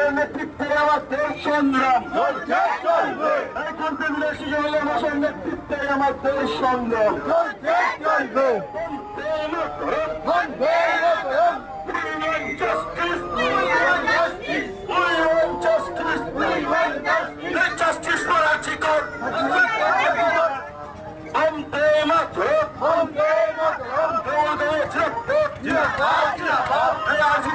ভাইয়ের নেতৃত্বে আমাদের সংগ্রাম নেতৃত্বে আমাদের সংগ্রাম justice for Archicor. Vande Mataram.